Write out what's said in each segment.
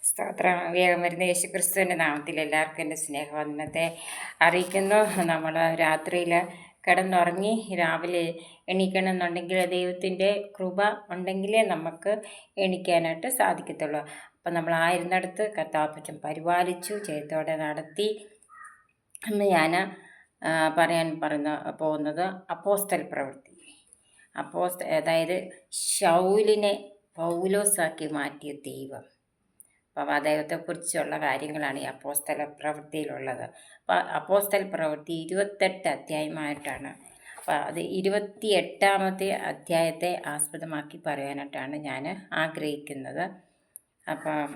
സ്തോത്രം. വേഗം വരുന്ന യേശുക്രിസ്തുവിൻ്റെ നാമത്തിൽ എല്ലാവർക്കും എൻ്റെ സ്നേഹവന്ദനത്തെ അറിയിക്കുന്നു. നമ്മൾ രാത്രിയിൽ കിടന്നുറങ്ങി രാവിലെ എണീക്കണമെന്നുണ്ടെങ്കിൽ ദൈവത്തിൻ്റെ കൃപ ഉണ്ടെങ്കിലേ നമുക്ക് എണീക്കാനായിട്ട് സാധിക്കത്തുള്ളൂ. അപ്പം നമ്മൾ ആയിരുന്നിടത്ത് കർത്താപ്പച്ചൻ പരിപാലിച്ചു, ജയത്തോടെ നടത്തി. ഇന്ന് ഞാൻ പറയാൻ പോകുന്നത് അപ്പോസ്തല പ്രവൃത്തി. അതായത് ശൗലിനെ പൗലോസാക്കി മാറ്റിയ ദൈവം. അപ്പം ദൈവത്തെക്കുറിച്ചുള്ള കാര്യങ്ങളാണ് ഈ അപ്പോസ്തല പ്രവൃത്തിയിലുള്ളത്. അപ്പോൾ അപ്പോസ്തല പ്രവൃത്തി 28 അധ്യായമായിട്ടാണ്. അപ്പോൾ അത് 28ാമത്തെ അധ്യായത്തെ ആസ്പദമാക്കി പറയാനായിട്ടാണ് ഞാൻ ആഗ്രഹിക്കുന്നത്. അപ്പം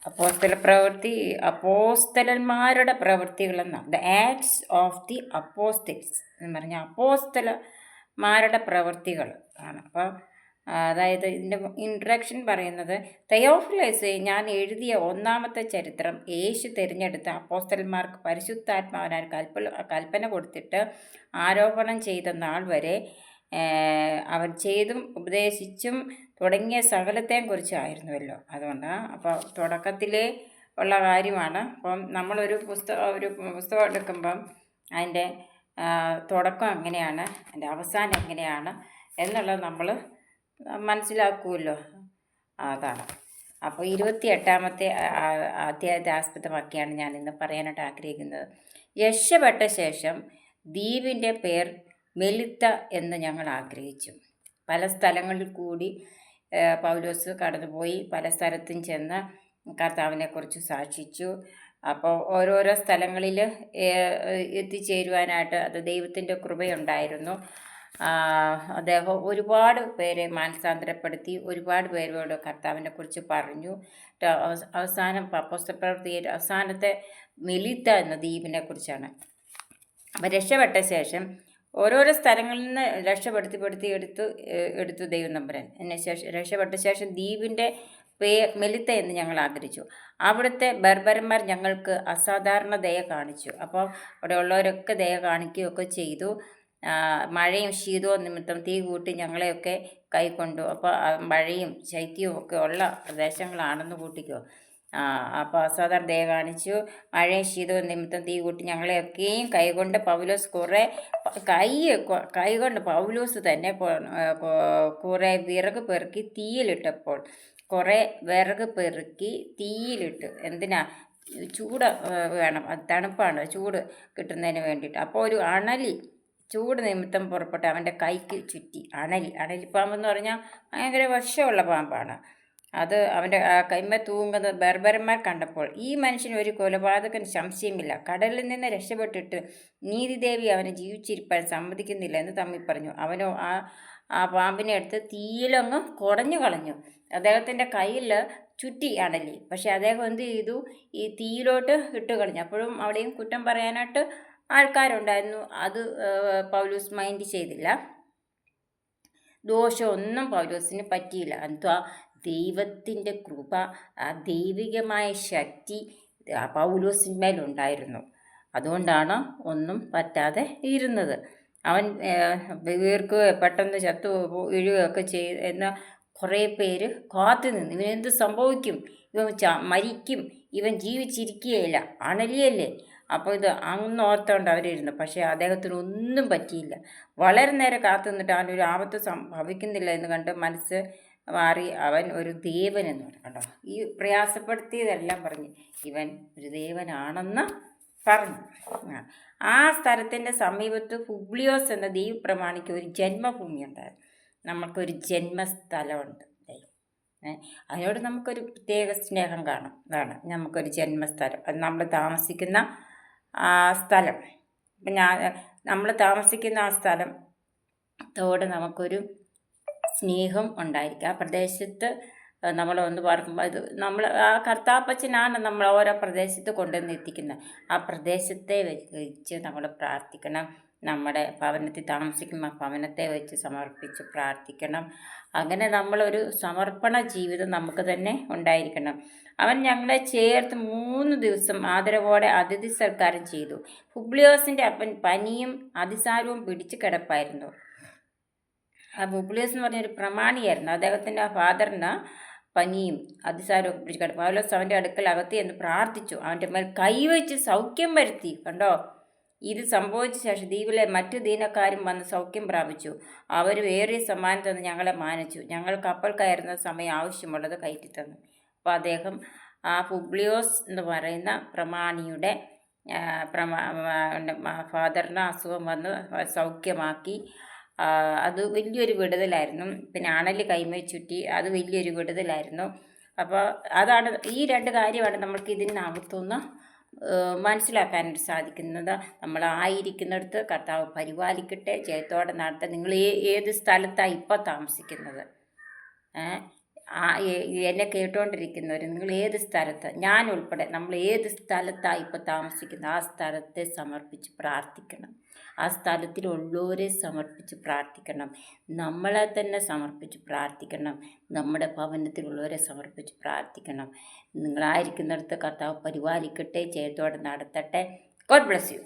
അപ്പോസ്തല പ്രവൃത്തി അപ്പോസ്തലന്മാരുടെ പ്രവൃത്തികളെന്നാണ്. ദ ആക്ട്സ് ഓഫ് ദി അപ്പോസ്തൽസ് എന്ന് പറഞ്ഞാൽ അപ്പോസ്തലന്മാരുടെ പ്രവൃത്തികൾ ആണ്. അപ്പോൾ അതായത് ഇതിൻ്റെ ഇൻട്രഡക്ഷൻ പറയുന്നത്, തെയോഫിലസ്, ഞാൻ എഴുതിയ ഒന്നാമത്തെ ചരിത്രം യേശു തിരഞ്ഞെടുത്ത അപ്പോസ്തലന്മാർക്ക് പരിശുദ്ധാത്മാവിനാൽ കൽപ്പന കൊടുത്തിട്ട് ആരോപണം ചെയ്ത നാൾ വരെ അവൻ ചെയ്തും ഉപദേശിച്ചും തുടങ്ങിയ സകലത്തെയും കുറിച്ചായിരുന്നുവല്ലോ. അതുകൊണ്ടാണ് അപ്പോൾ തുടക്കത്തിലേ ഉള്ള കാര്യമാണ്. അപ്പം നമ്മളൊരു പുസ്തകം എടുക്കുമ്പം അതിൻ്റെ തുടക്കം എങ്ങനെയാണ്, അതിൻ്റെ അവസാനം എങ്ങനെയാണ് എന്നുള്ളത് നമ്മൾ മനസ്സിലാക്കുമല്ലോ. അതാണ്. അപ്പോൾ 28ാമത്തെ അധ്യായത്തെ ആസ്പദമാക്കിയാണ് ഞാൻ ഇന്ന് പറയാനായിട്ട് ആഗ്രഹിക്കുന്നത്. രക്ഷപ്പെട്ട ശേഷം ദ്വീപിൻ്റെ പേർ മെലിത്ത എന്ന് ഞങ്ങൾ ആഗ്രഹിച്ചു. പല സ്ഥലങ്ങളിൽ കൂടി പൗലോസ് കടന്നുപോയി, പല സ്ഥലത്തും ചെന്ന് കർത്താവിനെക്കുറിച്ച് സാക്ഷിച്ചു. അപ്പോൾ ഓരോരോ സ്ഥലങ്ങളിൽ എത്തിച്ചേരുവാനായിട്ട് അത് ദൈവത്തിൻ്റെ കൃപയുണ്ടായിരുന്നു. അദ്ദേഹം ഒരുപാട് പേരെ മാനസാന്തരപ്പെടുത്തി, ഒരുപാട് പേരോട് കർത്താവിനെക്കുറിച്ച് പറഞ്ഞു. അവസാനം അപ്പോസ്തല പ്രവൃത്തിയുടെ അവസാനത്തെ മെലിത്ത എന്ന ദ്വീപിനെക്കുറിച്ചാണ്. അപ്പം രക്ഷപ്പെട്ട ശേഷം ഓരോരോ സ്ഥലങ്ങളിൽ നിന്ന് രക്ഷപ്പെടുത്തി എടുത്തു ദൈവം നമ്പുരാൻ. രക്ഷപ്പെട്ട ശേഷം ദ്വീപിൻ്റെ മെലിത്ത എന്ന് ഞങ്ങൾ ആഗ്രഹിച്ചു. അവിടുത്തെ ബർബരന്മാർ ഞങ്ങൾക്ക് അസാധാരണ ദയ കാണിച്ചു. അപ്പോൾ അവിടെ ഉള്ളവരൊക്കെ ദയ കാണിക്കുകയൊക്കെ ചെയ്തു. മഴയും ശീതവും നിമിത്തം തീ കൂട്ടി ഞങ്ങളെയൊക്കെ കൈക്കൊണ്ടു. അപ്പോൾ മഴയും ശൈത്യവും ഒക്കെ ഉള്ള പ്രദേശങ്ങളാണെന്ന് കൂട്ടിക്കോ. അപ്പോൾ അസാധാരണ ദയ കാണിച്ചു. മഴയും ശീതവും നിമിത്തം തീ കൂട്ടി ഞങ്ങളെയൊക്കെയും കൈകൊണ്ട് പൗലോസ് കൈകൊണ്ട് പൗലോസ് തന്നെ കുറേ വിറക് പെറുക്കി തീയിലിട്ടപ്പോൾ തീയിലിട്ട്. എന്തിനാ? ചൂട് വേണം, അത് തണുപ്പാണ്, ചൂട് കിട്ടുന്നതിന് വേണ്ടിയിട്ട്. അപ്പോൾ ഒരു അണലി ചൂട് നിമിത്തം പുറപ്പെട്ട് അവൻ്റെ കൈക്ക് ചുറ്റി. അണലിപ്പാമ്പെന്ന് പറഞ്ഞാൽ ഭയങ്കര വിഷമുള്ള പാമ്പാണ്. അത് അവൻ്റെ കൈമ തൂങ്ങുന്നത് ബർബരന്മാർ കണ്ടപ്പോൾ, ഈ മനുഷ്യന് ഒരു കൊലപാതകൻ സംശയമില്ല, കടലിൽ നിന്ന് രക്ഷപ്പെട്ടിട്ട് നീതിദേവി അവനെ ജീവിച്ചിരിപ്പാൻ സമ്മതിക്കുന്നില്ല എന്ന് തമ്മിൽ പറഞ്ഞു. അവനോ ആ പാമ്പിനെ എടുത്ത് തീയിലങ്ങ് കുടഞ്ഞു കളഞ്ഞു. അദ്ദേഹത്തിൻ്റെ കയ്യിൽ ചുറ്റി അണലി. പക്ഷെ അദ്ദേഹം എന്ത് ചെയ്തു? ഈ തീയിലോട്ട് ഇട്ട് കളഞ്ഞു. അപ്പോഴും അവിടെയും കുറ്റം പറയാനായിട്ട് ആൾക്കാരുണ്ടായിരുന്നു. അത് പൗലോസ് മൈൻഡ് ചെയ്തില്ല. ദോഷമൊന്നും പൗലോസിന് പറ്റിയില്ല. എന്തുവാ? ദൈവത്തിൻ്റെ കൃപ, ആ ദൈവികമായ ശക്തി പൗലോസിന്മേലുണ്ടായിരുന്നു. അതുകൊണ്ടാണ് ഒന്നും പറ്റാതെ ഇരുന്നത്. അവൻ ഇവർക്ക് പെട്ടെന്ന് ചത്തു വീഴുകയൊക്കെ എന്ന കുറേ പേര് കാത്തു നിന്ന്, ഇവനെന്ത് സംഭവിക്കും, ഇവൻ മരിക്കും, ഇവൻ ജീവിച്ചിരിക്കുകയില്ല, അണലിയല്ലേ. അപ്പോൾ ഇത് അങ്ങോർത്തോണ്ട് അവരിരുന്നു. പക്ഷേ അദ്ദേഹത്തിന് ഒന്നും പറ്റിയില്ല. വളരെ നേരം കാത്തു നിന്നിട്ട് അവനൊരു ആപത്ത് സംഭവിക്കുന്നില്ല എന്ന് കണ്ട് മനസ്സ് മാറി അവൻ ഒരു ദേവൻ എന്ന് പറഞ്ഞു. കേട്ടോ, ഈ പ്രയാസപ്പെടുത്തിയതെല്ലാം പറഞ്ഞ് ഇവൻ ഒരു ദേവനാണെന്ന് പറഞ്ഞു. ആ സ്ഥലത്തിൻ്റെ സമീപത്ത് പുബ്ലിയോസ് എന്ന ദ്വീപ് പ്രമാണിക്ക് ഒരു ജന്മഭൂമി ഉണ്ടായിരുന്നു. നമുക്കൊരു ജന്മസ്ഥലമുണ്ട്. അതിനോട് നമുക്കൊരു പ്രത്യേക സ്നേഹം കാണും. അതാണ് നമുക്കൊരു ജന്മസ്ഥലം. അത് നമ്മൾ താമസിക്കുന്ന ആ സ്ഥലം. ഇപ്പം നമ്മൾ താമസിക്കുന്ന ആ സ്ഥലത്തോട് നമുക്കൊരു സ്നേഹം ഉണ്ടായിരിക്കും. ആ പ്രദേശത്ത് നമ്മളൊന്ന് പറയുമ്പോൾ അത് നമ്മൾ ആ കർത്താപ്പച്ചനാണ് നമ്മൾ ഓരോ പ്രദേശത്ത് കൊണ്ടുവന്ന് എത്തിക്കുന്നത്. ആ പ്രദേശത്തെ വെച്ച് നമ്മൾ പ്രാർത്ഥിക്കണം. നമ്മുടെ ഭവനത്തിൽ താമസിക്കുമ്പോൾ ഭവനത്തെ വെച്ച് സമർപ്പിച്ച് പ്രാർത്ഥിക്കണം. അങ്ങനെ നമ്മളൊരു സമർപ്പണ ജീവിതം നമുക്ക് തന്നെ ഉണ്ടായിരിക്കണം. അവൻ ഞങ്ങളെ ചേർത്ത് 3 ദിവസം ആദരവോടെ അതിഥി സൽക്കാരം ചെയ്തു. പുബ്ലിയോസിൻ്റെ അപ്പൻ പനിയും അതിസാരവും പിടിച്ചു കിടപ്പായിരുന്നു. ആ പുബ്ലിയോസ് എന്ന് പറഞ്ഞൊരു പ്രമാണിയായിരുന്നു. അദ്ദേഹത്തിൻ്റെ ഫാദറിന് പനിയും അതിസാരവും പിടിച്ചു കിടപ്പ്. പൗലോസ് അവൻ്റെ അടുക്കൽ അകത്ത് എന്ന് പ്രാർത്ഥിച്ചു. അവൻ്റെ മേൽ കൈവച്ച് സൗഖ്യം വരുത്തി. കണ്ടോ, ഇത് സംഭവിച്ച ശേഷം ദ്വീപിലെ മറ്റു ദീനക്കാരും വന്ന് സൗഖ്യം പ്രാപിച്ചു. അവർ ഏറിയ സമ്മാനം തന്ന് ഞങ്ങളെ മാനിച്ചു. ഞങ്ങൾ കപ്പൽ കയറുന്ന സമയം ആവശ്യമുള്ളത് കയറ്റി തന്നു. അപ്പോൾ അദ്ദേഹം ആ പുബ്ലിയോസ് എന്ന് പറയുന്ന പ്രമാണിയുടെ ഫാദറിന് അസുഖം വന്ന് സൗഖ്യമാക്കി. അത് വലിയൊരു വിടുതലായിരുന്നു. പിന്നെ അണൽ കൈമേ ചുറ്റി, അത് വലിയൊരു വിടുതലായിരുന്നു. അപ്പോൾ അതാണ്, ഈ 2 കാര്യമാണ് നമ്മൾക്ക് ഇതിനകത്തുനിന്ന് മനസ്സിലാക്കാനായിട്ട് സാധിക്കുന്നത്. നമ്മളായിരിക്കുന്നിടത്ത് കർത്താവ് പരിപാലിക്കട്ടെ, ജയത്തോടെ നടത്തട്ടെ. നിങ്ങൾ ഏത് സ്ഥലത്താണ് ഇപ്പോൾ താമസിക്കുന്നത്? എന്നെ കേട്ടുകൊണ്ടിരിക്കുന്നവർ, നിങ്ങൾ ഏത് സ്ഥലത്ത്, ഞാൻ ഉൾപ്പെടെ നമ്മൾ ഏത് സ്ഥലത്താണ് ഇപ്പോൾ താമസിക്കുന്നത്, ആ സ്ഥലത്തെ സമർപ്പിച്ച് പ്രാർത്ഥിക്കണം. ആ സ്ഥലത്തിലുള്ളവരെ സമർപ്പിച്ച് പ്രാർത്ഥിക്കണം. നമ്മളെ തന്നെ സമർപ്പിച്ച് പ്രാർത്ഥിക്കണം. നമ്മുടെ ഭവനത്തിലുള്ളവരെ സമർപ്പിച്ച് പ്രാർത്ഥിക്കണം. നിങ്ങളായിരിക്കുന്നിടത്ത് കർത്താവ് പരിപാലിക്കട്ടെ, ജയത്തോടെ നടത്തട്ടെ. God bless you.